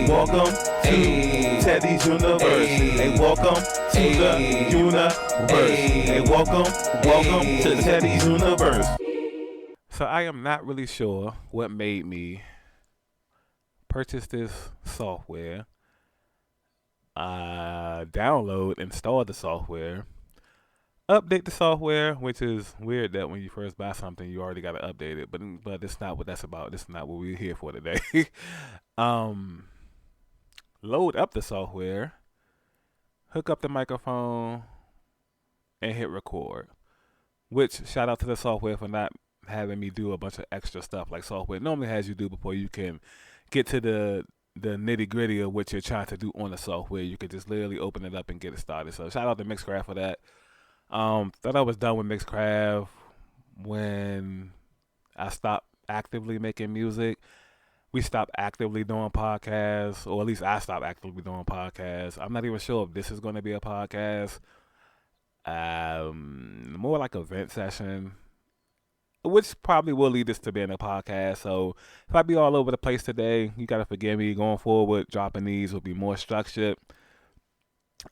welcome to Teddy's Universe. Hey, welcome to the universe. Hey, welcome to Teddy's Universe. So I am not really sure what made me purchase this software, download, install the software, update the software, which is weird that when you first buy something, you already got to update it. But it's not what that's about. This is not what we're here for today. Load up the software, hook up the microphone, and hit record. Which, shout out to the software for not having me do a bunch of extra stuff like software normally has you do before you can get to the nitty gritty of what you're trying to do on the software. You could just literally open it up and get it started. So shout out to Mixcraft for that. Thought I was done with Mixcraft when I stopped actively making music. We stopped actively doing podcasts, or at least I stopped actively doing podcasts. I'm not even sure if this is going to be a podcast. More like a vent session, which probably will lead us to being a podcast. So if I be all over the place today, you got to forgive me. Going forward, dropping these will be more structured.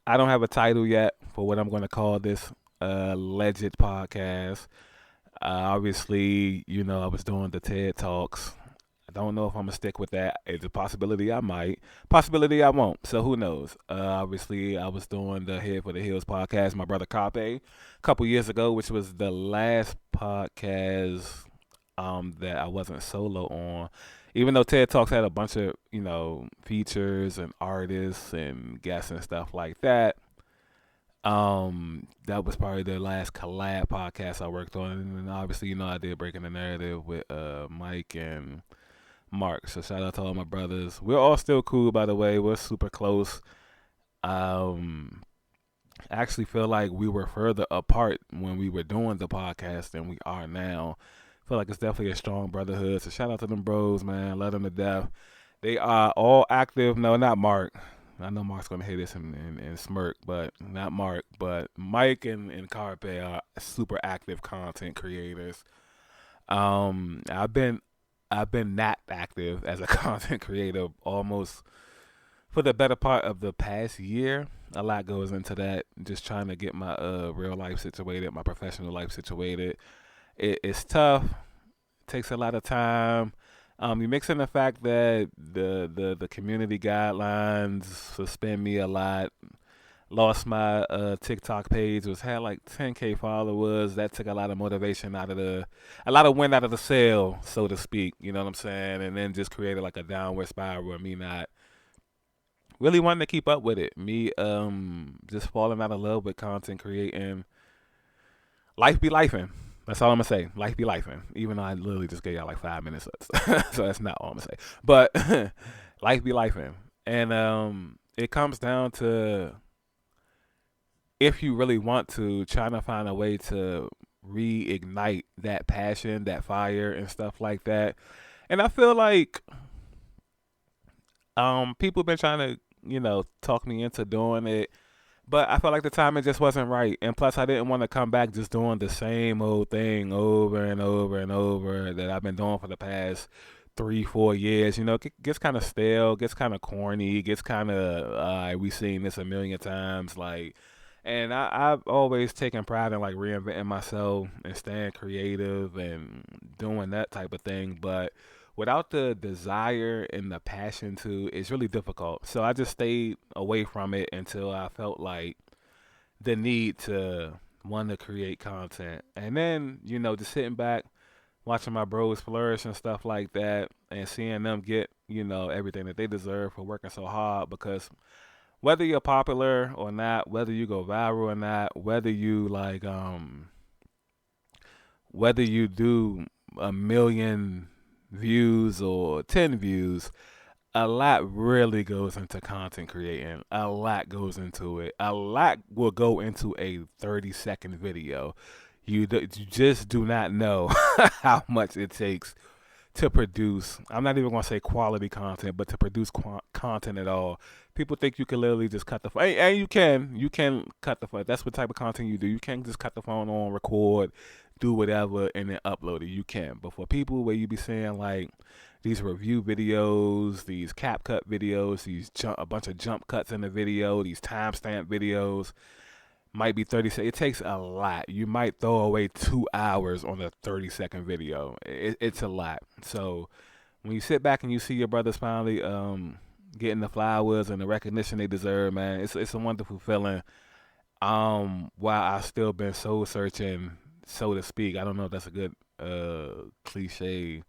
I don't have a title yet for what I'm going to call this alleged podcast. Obviously, I was doing the TED Talks. I don't know if I'm going to stick with that. It's a possibility I might. Possibility I won't. So who knows? Obviously, I was doing the Head for the Hills podcast, my brother Carpe, a couple years ago, which was the last podcast that I wasn't solo on. Even though TED Talks had a bunch of, features and artists and guests and stuff like that. That was probably the last collab podcast I worked on. And obviously, I did Breaking the Narrative with Mike and Mark. So shout out to all my brothers. We're all still cool, by the way. We're super close. I actually feel like we were further apart when we were doing the podcast than we are now. I feel like it's definitely a strong brotherhood. So shout out to them bros, man. Love them to death. They are all active. No, not Mark. I know Mark's going to hear this and smirk, but not Mark. But Mike and Carpe are super active content creators. I've been not active as a content creator almost for the better part of the past year. A lot goes into that. Just trying to get my real life situated, my professional life situated. It's tough. It takes a lot of time. You mix in the fact that the community guidelines suspend me a lot. Lost my TikTok page, had like 10K followers. That took a lot of motivation a lot of wind out of the sail, so to speak. You know what I'm saying? And then just created like a downward spiral of me not really wanting to keep up with it. Me just falling out of love with content creating. Life be lifing. That's all I'm going to say. Life be lifing. Even though I literally just gave y'all like 5 minutes. So that's not all I'm going to say. But life be lifing. And it comes down to, if you really want to, trying to find a way to reignite that passion, that fire and stuff like that. And I feel like people have been trying to, talk me into doing it. But I felt like the timing just wasn't right. And plus, I didn't want to come back just doing the same old thing over and over and over that I've been doing for the past 3-4 years. It gets kind of stale, gets kind of corny, gets kind of, we've seen this a million times. And I've always taken pride in, reinventing myself and staying creative and doing that type of thing. But without the desire and the passion to, it's really difficult. So I just stayed away from it until I felt like the need to want to create content. And then, just sitting back, watching my bros flourish and stuff like that, and seeing them get, everything that they deserve for working so hard. Because whether you're popular or not, whether you go viral or not, whether you whether you do 1 million views or 10 views, a lot really goes into content creating. A lot goes into it. A lot will go into a 30-second video. You just do not know how much it takes to produce. I'm not even going to say quality content, but to produce content at all. People think you can literally just cut the phone. And you can cut the phone. That's what type of content you do. You can't just cut the phone on, record, do whatever, and then upload it. You can. But for people where you be saying these review videos, these cap cut videos, a bunch of jump cuts in the video, these timestamp videos. Might be 30 seconds. It takes a lot. You might throw away 2 hours on a 30-second video. It's a lot. So when you sit back and you see your brothers finally getting the flowers and the recognition they deserve, man, it's a wonderful feeling. While I've still been soul searching, so to speak. I don't know if that's a good cliche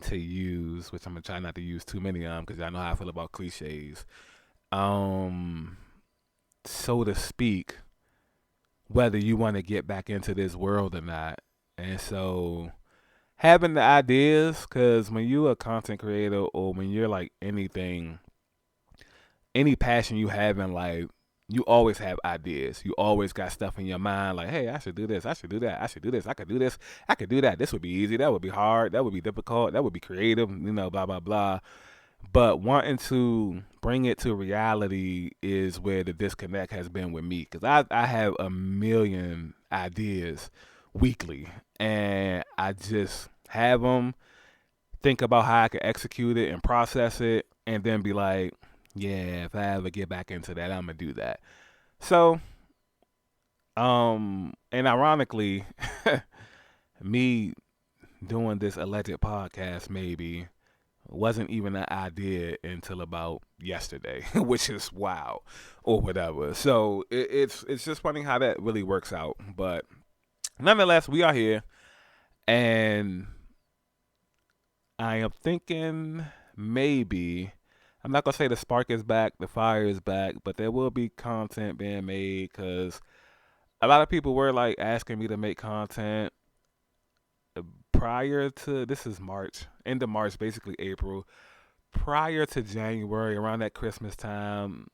to use, which I'm gonna try not to use too many of them because I know how I feel about cliches. So to speak, whether you want to get back into this world or not. And so having the ideas, because when you're a content creator or when you're like anything, any passion you have in life, you always have ideas. You always got stuff in your mind like, hey, I should do this. I should do that. I should do this. I could do this. I could do that. This would be easy. That would be hard. That would be difficult. That would be creative, blah, blah, blah. But wanting to bring it to reality is where the disconnect has been with me. Because I have a million ideas weekly. And I just have them, think about how I can execute it and process it. And then be like, yeah, if I ever get back into that, I'm going to do that. So, and ironically, me doing this alleged podcast maybe wasn't even an idea until about yesterday, which is wow, or whatever. So it's just funny how that really works out. But nonetheless, we are here, and I am thinking maybe, I'm not gonna say the spark is back, the fire is back, but there will be content being made because a lot of people were like asking me to make content prior to, this is March, end of March, basically April, prior to January, around that Christmas time,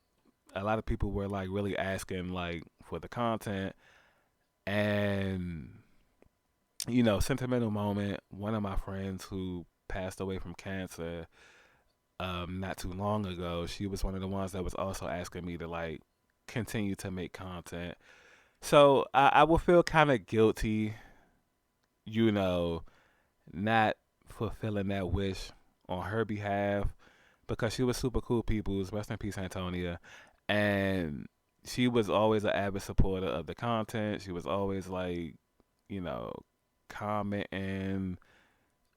a lot of people were like really asking like for the content. And sentimental moment, one of my friends who passed away from cancer not too long ago, she was one of the ones that was also asking me to like continue to make content. So I will feel kind of guilty, not fulfilling that wish on her behalf, because she was super cool people. Rest in peace, Antonia. And she was always an avid supporter of the content. She was always like, commenting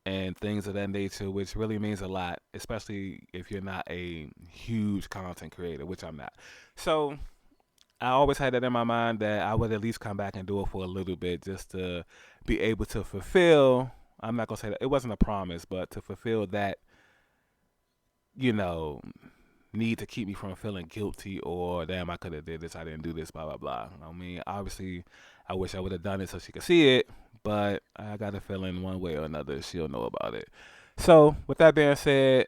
and things of that nature, which really means a lot, especially if you're not a huge content creator, which I'm not. So I always had that in my mind that I would at least come back and do it for a little bit just to be able to fulfill, I'm not going to say that, it wasn't a promise, but to fulfill that, need to keep me from feeling guilty or, damn, I could have did this, I didn't do this, blah, blah, blah. I mean, obviously, I wish I would have done it so she could see it, but I got a feeling one way or another she'll know about it. So, with that being said,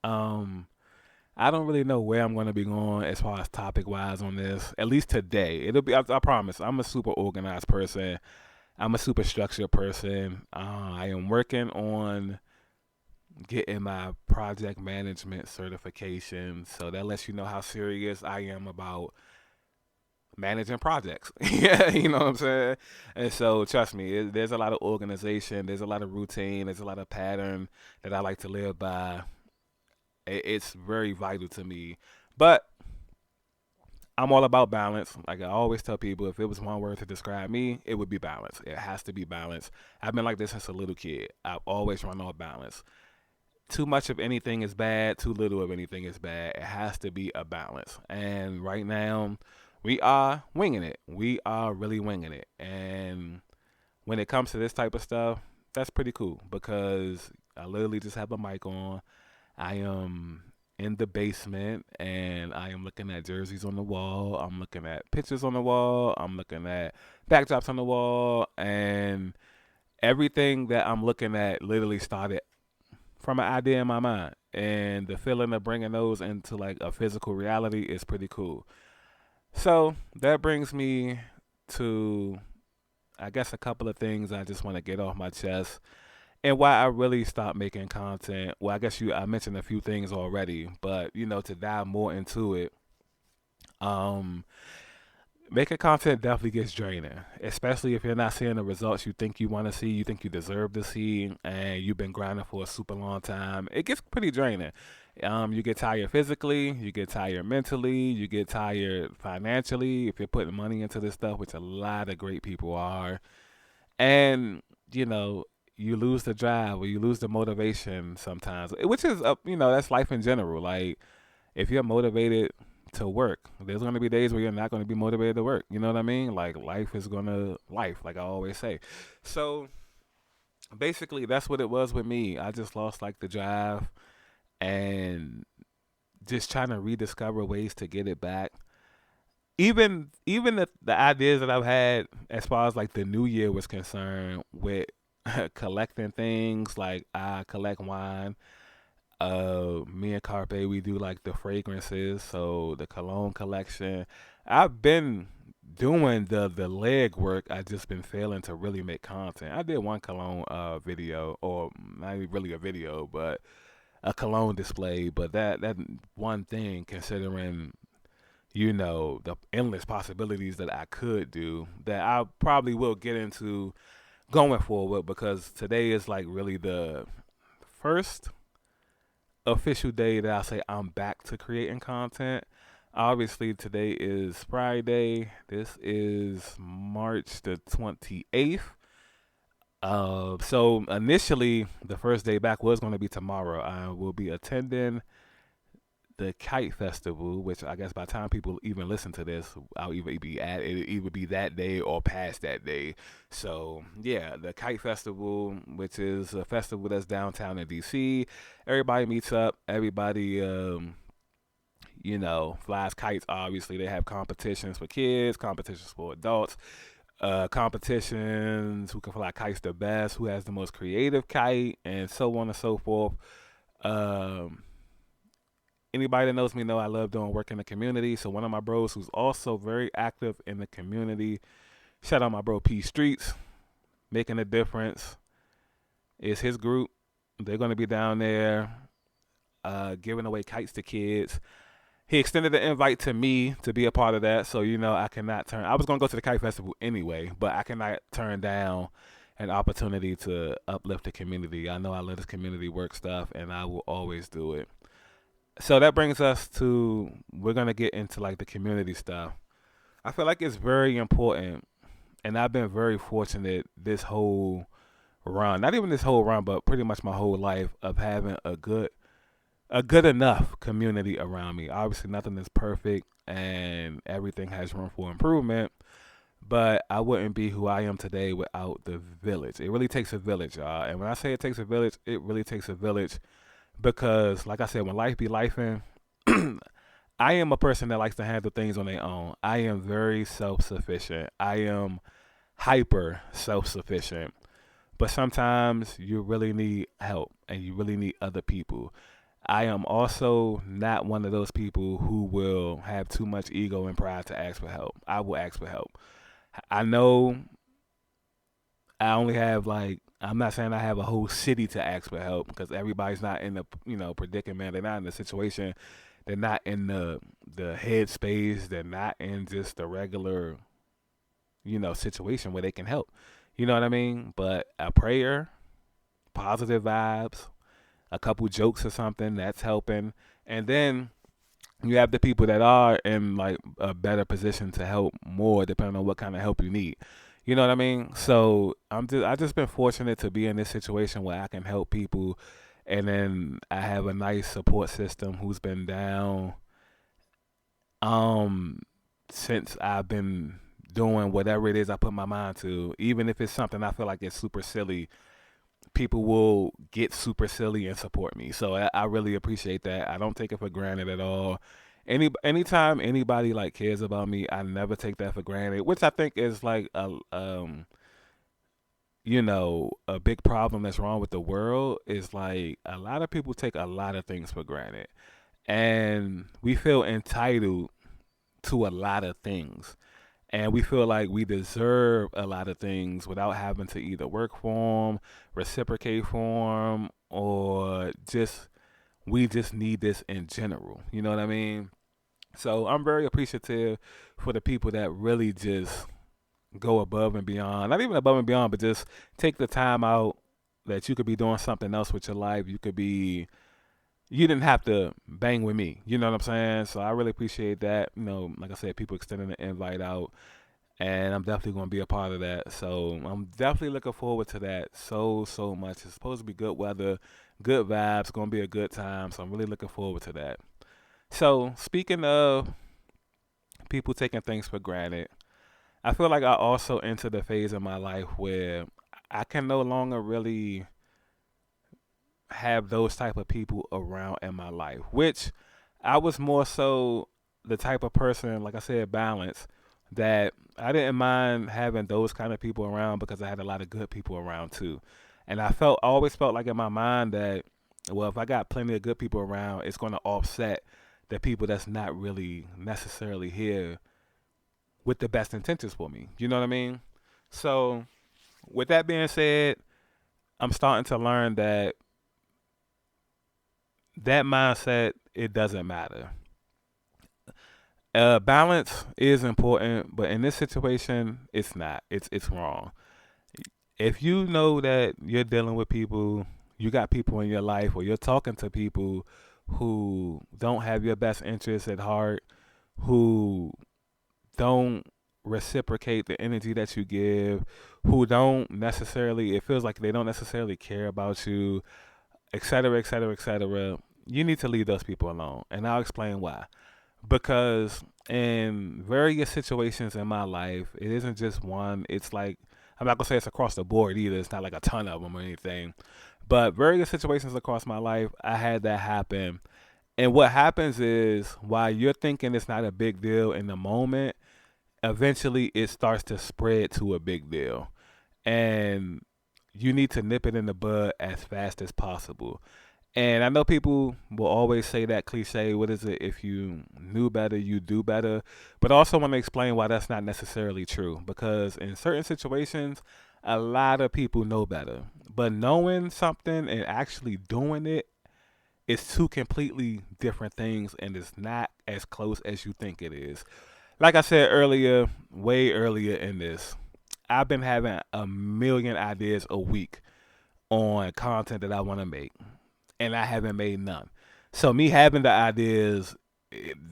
I don't really know where I'm going to be going as far as topic-wise on this, at least today. It'll be, I promise, I'm a super organized person. I'm a super structured person. I am working on getting my project management certification, so that lets you know how serious I am about managing projects. Yeah, you know what I'm saying? And so, trust me, there's a lot of organization, there's a lot of routine, there's a lot of pattern that I like to live by. It's very vital to me. But I'm all about balance. Like I always tell people, if it was one word to describe me, it would be balance. It has to be balance. I've been like this since a little kid. I've always run on balance. Too much of anything is bad. Too little of anything is bad. It has to be a balance. And right now, we are winging it. We are really winging it. And when it comes to this type of stuff, that's pretty cool because I literally just have a mic on. I am in the basement and I am looking at jerseys on the wall. I'm looking at pictures on the wall. I'm looking at backdrops on the wall. And everything that I'm looking at literally started from an idea in my mind. And the feeling of bringing those into like a physical reality is pretty cool. So that brings me to, I guess, a couple of things I just want to get off my chest. And why I really stopped making content. Well, I guess I mentioned a few things already, but to dive more into it. Making content definitely gets draining, especially if you're not seeing the results you think you want to see, you think you deserve to see, and you've been grinding for a super long time. It gets pretty draining. You get tired physically, you get tired mentally, you get tired financially if you're putting money into this stuff, which a lot of great people are. And, you know, you lose the drive or you lose the motivation sometimes, which is, that's life in general. Like, if you're motivated to work, there's going to be days where you're not going to be motivated to work. You know what I mean? Like life is going to life, like I always say. So basically, that's what it was with me. I just lost like the drive and just trying to rediscover ways to get it back. Even the ideas that I've had as far as like the new year was concerned with collecting things, like I collect wine. Me and Carpe, we do like the fragrances, so the cologne collection. I've been doing the leg work. I just been failing to really make content. I did one cologne video, or not even really a video, but a cologne display. But that one thing, considering the endless possibilities that I could do, that I probably will get into going forward, because today is like really the first official day that I say I'm back to creating content. Obviously, today is Friday. This is March the 28th. So initially, the first day back was going to be tomorrow. I will be attending the Kite Festival, which I guess by the time people even listen to this, I'll either be at it, either be that day or past that day. So yeah, the Kite Festival, which is a festival that's downtown in DC. Everybody meets up. Everybody, flies kites. Obviously, they have competitions for kids, competitions for adults, competitions who can fly kites the best, who has the most creative kite, and so on and so forth. Um, Anybody that knows me know I love doing work in the community. So one of my bros who's also very active in the community, shout out my bro P Streets, making a difference, is his group. They're going to be down there giving away kites to kids. He extended the invite to me to be a part of that. So, I cannot turn. I was going to go to the kite festival anyway, but I cannot turn down an opportunity to uplift the community. I know I love this community work stuff, and I will always do it. So that brings us to, we're gonna get into like the community stuff. I feel like it's very important, and I've been very fortunate this whole run, not even this whole run, but pretty much my whole life, of having a good enough community around me. Obviously, nothing is perfect, and everything has room for improvement. But I wouldn't be who I am today without the village. It really takes a village, y'all. And when I say it takes a village, it really takes a village, because, like I said, when life be lifing, I am a person that likes to handle things on their own. I am very self sufficient. I am hyper self sufficient. But sometimes you really need help and you really need other people. I am also not one of those people who will have too much ego and pride to ask for help. I will ask for help. I know I only have like, I'm not saying I have a whole city to ask for help, because everybody's not in the predicament. They're not in the situation. They're not in the headspace. They're not in just the regular situation where they can help. You know what I mean? But a prayer, positive vibes, a couple jokes or something, that's helping. And then you have the people that are in like a better position to help more, depending on what kind of help you need. You know what I mean? So I just been fortunate to be in this situation where I can help people, and then I have a nice support system who's been down um since I've been doing whatever it is I put my mind to. Even if it's something I feel like it's super silly, people will get super silly and support me. So I really appreciate that. I don't take it for granted at all. Anytime anybody like cares about me, I never take that for granted, which I think is like a big problem that's wrong with the world, is like a lot of people take a lot of things for granted, and we feel entitled to a lot of things, and we feel like we deserve a lot of things without having to either work for them, reciprocate for them, or just we just need this in general. You know what I mean? So I'm very appreciative for the people that really just go above and beyond. Not even above and beyond, but just take the time out that you could be doing something else with your life. You didn't have to bang with me. You know what I'm saying? So I really appreciate that. Like I said, people extending the invite out, and I'm definitely going to be a part of that. So I'm definitely looking forward to that so much. It's supposed to be good weather, good vibes, going to be a good time. So I'm really looking forward to that. So speaking of people taking things for granted, I feel like I also entered the phase in my life where I can no longer really have those type of people around in my life, which I was more so the type of person, like I said, balance, that I didn't mind having those kind of people around because I had a lot of good people around too. And always felt like in my mind that, well, if I got plenty of good people around, it's going to offset the people that's not really necessarily here with the best intentions for me. You know what I mean? So, with that being said, I'm starting to learn that mindset, it doesn't matter. Balance is important, but in this situation, it's not. It's wrong. If you know that you're dealing with people, you got people in your life, or you're talking to people who don't have your best interests at heart, who don't reciprocate the energy that you give, who don't necessarily, it feels like they don't necessarily care about you, et cetera, et cetera, et cetera, you need to leave those people alone. And I'll explain why. Because in various situations in my life, it isn't just one. It's like, I'm not going to say it's across the board either. It's not like a ton of them or anything. But various situations across my life, I had that happen. And what happens is, while you're thinking it's not a big deal in the moment, eventually it starts to spread to a big deal. And you need to nip it in the bud as fast as possible. And I know people will always say that cliche, what is it? If you knew better, you do better. But I also want to explain why that's not necessarily true. Because in certain situations, a lot of people know better. But knowing something and actually doing it is two completely different things, and it's not as close as you think it is. Like I said earlier, way earlier in this, I've been having a million ideas a week on content that I want to make, and I haven't made none. So me having the ideas,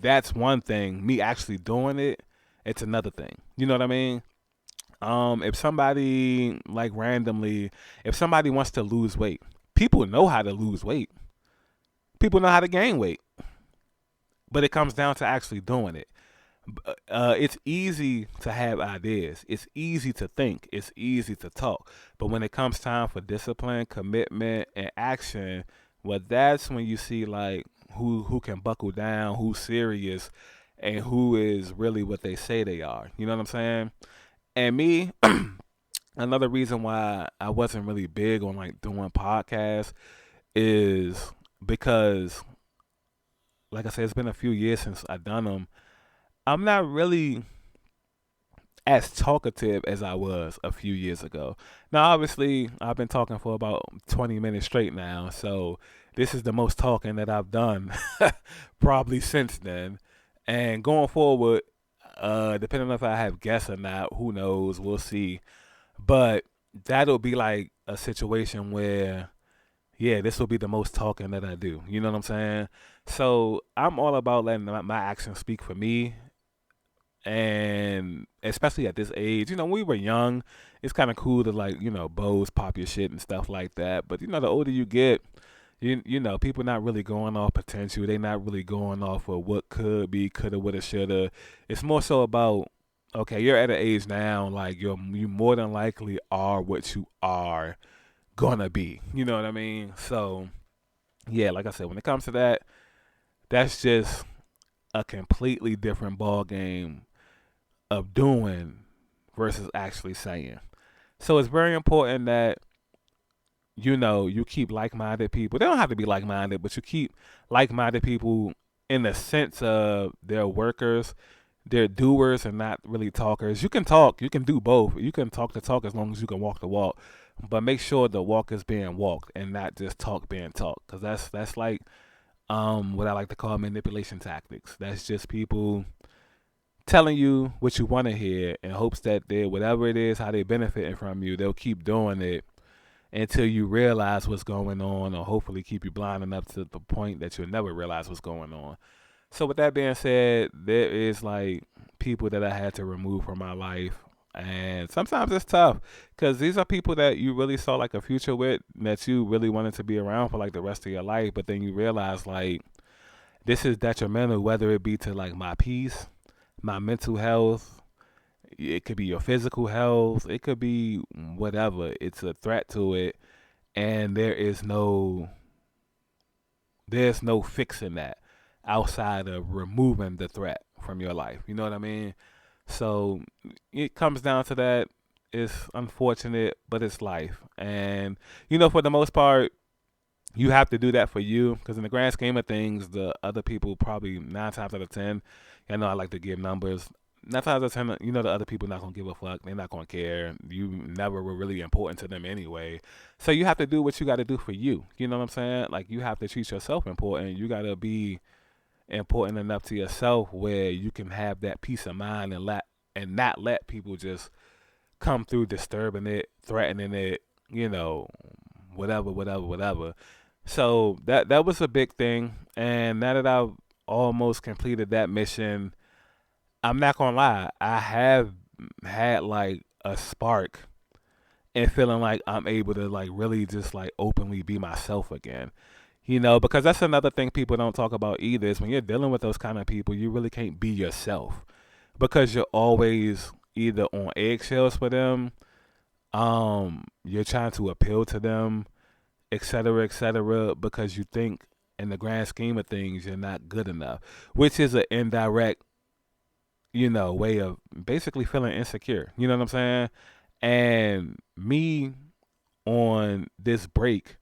that's one thing. Me actually doing it, it's another thing. You know what I mean? If somebody like randomly, if somebody wants to lose weight, people know how to lose weight. People know how to gain weight, but it comes down to actually doing it. It's easy to have ideas. It's easy to think. It's easy to talk. But when it comes time for discipline, commitment, and action, well, that's when you see like who can buckle down, who's serious, and who is really what they say they are. You know what I'm saying? And me, another reason why I wasn't really big on like doing podcasts is because, like I said, it's been a few years since I've done them. I'm not really as talkative as I was a few years ago. Now, obviously, I've been talking for about 20 minutes straight now, so this is the most talking that I've done probably since then. And going forward, depending on if I have guests or not, who knows, we'll see. But that'll be like a situation where, yeah, this will be the most talking that I do. You know what I'm saying? So I'm all about letting my actions speak for me. And especially at this age, when we were young, it's kind of cool to like, bows, pop your shit and stuff like that. But the older you get, people not really going off potential. They not really going off of what could be, coulda, woulda, shoulda. It's more so about, okay, you're at an age now, like you more than likely are what you are gonna be. You know what I mean? So yeah, like I said, when it comes to that, that's just a completely different ball game of doing versus actually saying. So it's very important that you keep like-minded people. They don't have to be like-minded, but you keep like-minded people in the sense of they're workers, they're doers and not really talkers. You can talk, you can do both. You can talk the talk as long as you can walk the walk, but make sure the walk is being walked and not just talk being talked, because that's like what I like to call manipulation tactics. That's just people telling you what you want to hear in hopes that they, whatever it is, how they benefiting from you, they'll keep doing it until you realize what's going on, or hopefully keep you blind enough to the point that you'll never realize what's going on. So with that being said, there is like people that I had to remove from my life. And sometimes it's tough because these are people that you really saw like a future with, that you really wanted to be around for like the rest of your life. But then you realize like this is detrimental, whether it be to like my peace, my mental health, it could be your physical health, it could be whatever. It's a threat to it, and there's no fixing that outside of removing the threat from your life. You know what I mean? So it comes down to that. It's unfortunate, but it's life. And for the most part, you have to do that for you, because in the grand scheme of things, the other people probably 9 times out of 10. I know I like to give numbers. 9 times out of 10, the other people not gonna give a fuck. They're not gonna care. You never were really important to them anyway. So you have to do what you got to do for you. You know what I'm saying? Like, you have to treat yourself important. You gotta be important enough to yourself where you can have that peace of mind and not let people just come through disturbing it, threatening it, whatever, whatever, whatever. So that was a big thing. And now that I've almost completed that mission, I'm not gonna lie, I have had like a spark and feeling like I'm able to like really just like openly be myself again. Because that's another thing people don't talk about either, is when you're dealing with those kind of people, you really can't be yourself because you're always either on eggshells for them, you're trying to appeal to them, et cetera, because you think in the grand scheme of things you're not good enough, which is an indirect, way of basically feeling insecure. You know what I'm saying? And me on this break,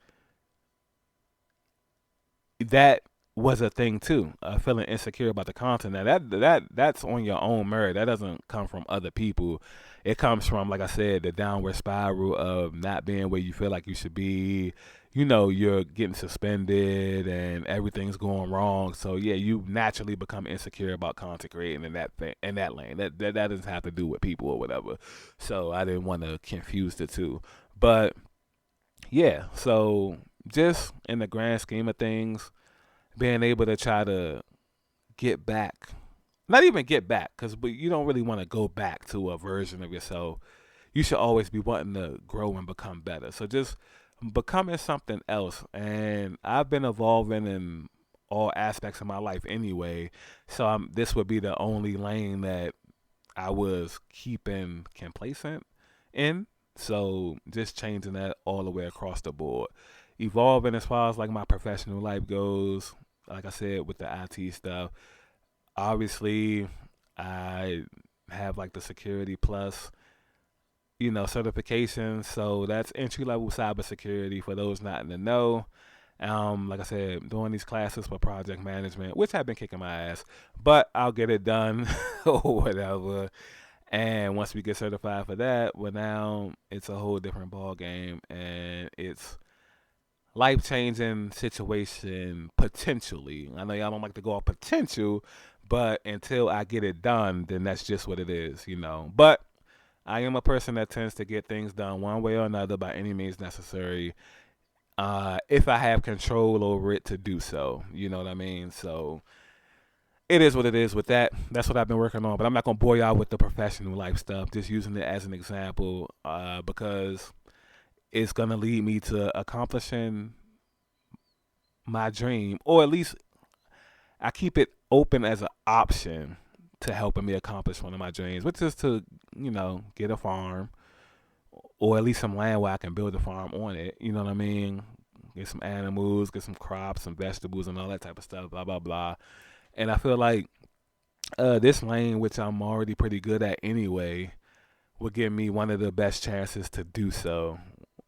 that was a thing too. Feeling insecure about the content. Now that's on your own merit. That doesn't come from other people. It comes from, like I said, the downward spiral of not being where you feel like you should be. You're getting suspended and everything's going wrong. So yeah, you naturally become insecure about content creating in that lane. That doesn't have to do with people or whatever. So I didn't want to confuse the two. But yeah, so just in the grand scheme of things, being able to try to get back, not even get back, because you don't really want to go back to a version of yourself. You should always be wanting to grow and become better. So just becoming something else. And I've been evolving in all aspects of my life anyway. So this would be the only lane that I was keeping complacent in. So just changing that all the way across the board. Evolving as far as like my professional life goes, like I said, with the IT stuff. Obviously, I have like the Security Plus, certification. So that's entry level cybersecurity for those not in the know. Like I said, doing these classes for project management, which have been kicking my ass, but I'll get it done or whatever. And once we get certified for that, well, now it's a whole different ball game, and it's life changing situation potentially. I know y'all don't like to go off potential, but until I get it done, then that's just what it is. But I am a person that tends to get things done one way or another by any means necessary. If I have control over it to do so, you know what I mean? So it is what it is with that. That's what I've been working on. But I'm not gonna bore y'all with the professional life stuff. Just using it as an example, because it's gonna lead me to accomplishing my dream, or at least I keep it open as an option to helping me accomplish one of my dreams, which is to get a farm, or at least some land where I can build a farm on it. You know what I mean? Get some animals, get some crops, some vegetables, and all that type of stuff. Blah blah blah. And I feel like this lane, which I'm already pretty good at anyway, will give me one of the best chances to do so.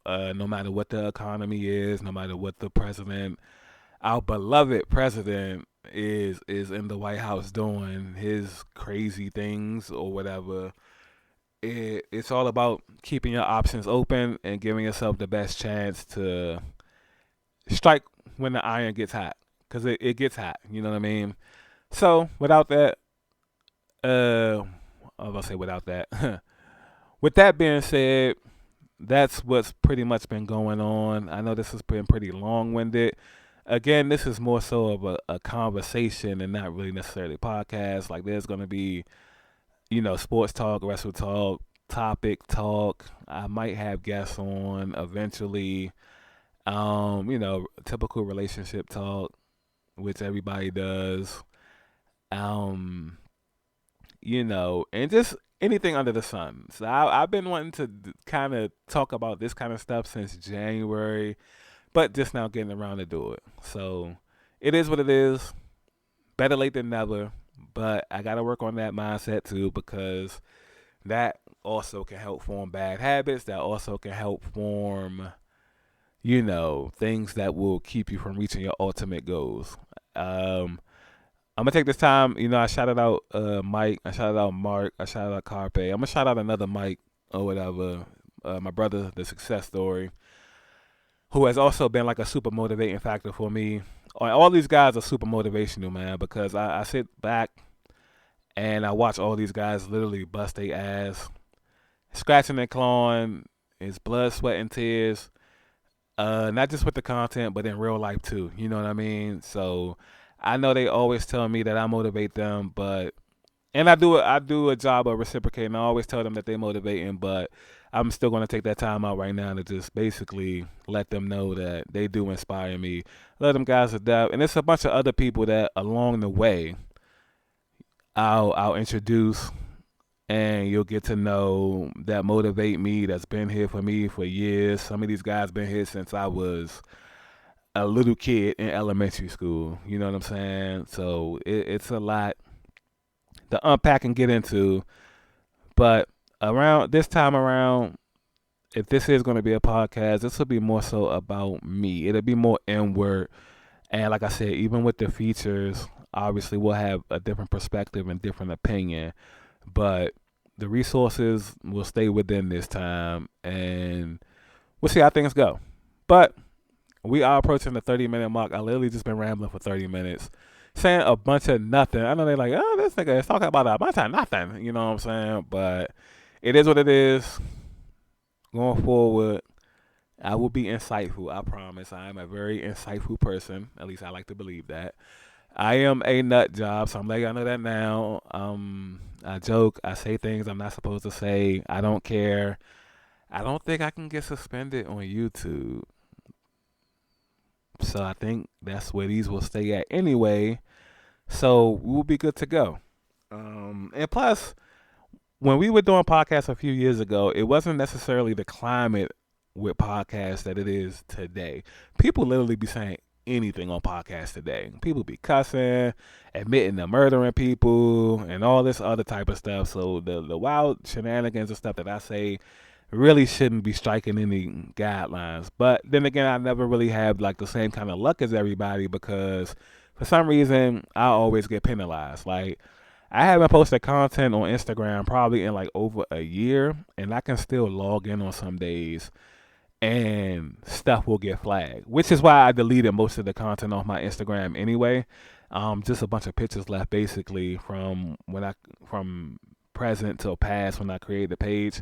No matter what the economy is, no matter what the president, our beloved president, is in the White House doing his crazy things or whatever. It's all about keeping your options open and giving yourself the best chance to strike when the iron gets hot. because it gets hot. You know what I mean? So without that, I was gonna say without that. With that being said, that's what's pretty much been going on. I know this has been pretty long winded. Again, this is more so of a conversation and not really necessarily a podcast. Like there's gonna be, sports talk, wrestle talk, topic talk. I might have guests on eventually. Typical relationship talk, which everybody does. Um, and just anything under the sun. So I've been wanting to kind of talk about this kind of stuff since January, but just now getting around to do it. So it is what it is. Better late than never. But I got to work on that mindset too, because that also can help form bad habits. That also can help form, things that will keep you from reaching your ultimate goals. I'm gonna take this time. I shouted out Mike. I shouted out Mark. I shouted out Carpe. I'm gonna shout out another Mike or whatever. My brother, the success story, who has also been like a super motivating factor for me. All these guys are super motivational, man, because I sit back and I watch all these guys literally bust their ass, scratching and clawing, it's blood, sweat, and tears. Not just with the content, but in real life too. You know what I mean? So I know they always tell me that I motivate them, and I do a job of reciprocating. I always tell them that they motivating, but I'm still going to take that time out right now to just basically let them know that they do inspire me. Let them guys adapt, and it's a bunch of other people that along the way I'll introduce, and you'll get to know that motivate me. That's been here for me for years. Some of these guys been here since I was a little kid in elementary school. You know what I'm saying? So it's a lot to unpack and get into. But around this time around, if this is going to be a podcast, this will be more so about me. It'll be more inward. And like I said, even with the features, obviously we'll have a different perspective and different opinion. But the resources will stay within this time. And we'll see how things go. But we are approaching the 30-minute mark. I literally just been rambling for 30 minutes, saying a bunch of nothing. I know they're like, oh, this nigga is talking about a bunch of nothing. You know what I'm saying? But it is what it is. Going forward, I will be insightful. I promise. I am a very insightful person. At least I like to believe that. I am a nut job, so I'm letting y'all know that now. I joke. I say things I'm not supposed to say. I don't care. I don't think I can get suspended on YouTube. So I think that's where these will stay at anyway. So we'll be good to go. And plus, when we were doing podcasts a few years ago, it wasn't necessarily the climate with podcasts that it is today. People literally be saying anything on podcasts today. People be cussing, admitting to murdering people, and all this other type of stuff. So the wild shenanigans and stuff that I say really shouldn't be striking any guidelines. But then again, I never really have like the same kind of luck as everybody, because for some reason I always get penalized. Like, I haven't posted content on Instagram probably in like over a year, and I can still log in on some days and stuff will get flagged, which is why I deleted most of the content off my Instagram anyway. Just a bunch of pictures left basically from present till past when I created the page.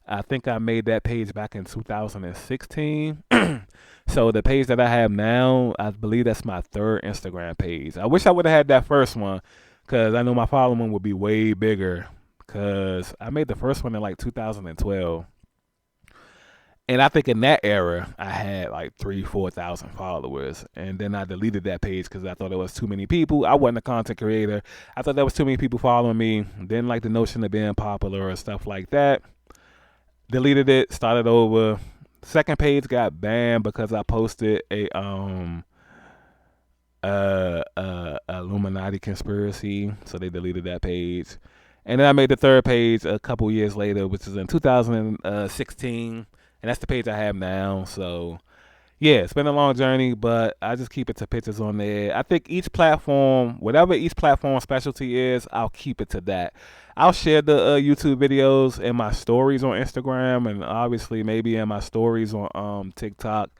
I think I made that page back in 2016. So the page that I have now, I believe that's my third Instagram page. I wish I would have had that first one, because I know my following would be way bigger, because I made the first one in like 2012. And I think in that era, I had like 4,000 followers. And then I deleted that page because I thought there was too many people. I wasn't a content creator. I thought there was too many people following me. Didn't like the notion of being popular or stuff like that. Deleted it, started over. Second page got banned because I posted a Illuminati conspiracy, so they deleted that page. And then I made the third page a couple years later, which is in 2016, and that's the page I have now. So yeah, it's been a long journey, but I just keep it to pictures on there. I think each platform, whatever each platform specialty is, I'll keep it to that. I'll share the YouTube videos in my stories on Instagram, and obviously maybe in my stories on TikTok.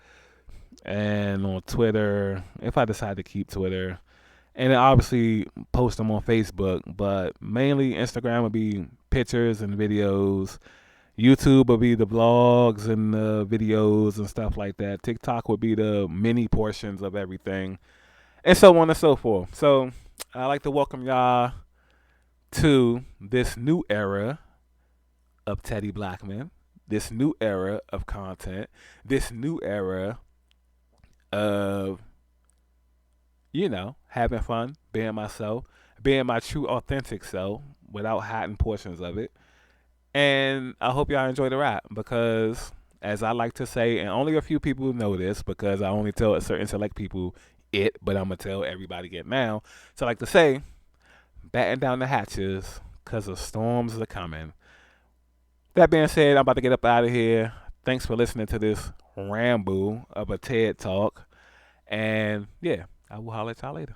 and on Twitter, if I decide to keep Twitter. And then obviously post them on Facebook, but mainly Instagram would be pictures and videos. YouTube would be the vlogs and the videos and stuff like that. TikTok would be the mini portions of everything, and so on and so forth. So I'd like to welcome y'all to this new era of Teddy Blackmon, this new era of content, this new era of, having fun, being myself, being my true authentic self without hiding portions of it. And I hope y'all enjoy the rap because, as I like to say, and only a few people know this because I only tell a certain select people it, but I'm going to tell everybody it now. So I like to say, batten down the hatches because the storms are coming. That being said, I'm about to get up out of here. Thanks for listening to this ramble of a TED Talk. And yeah, I will holler at y'all later.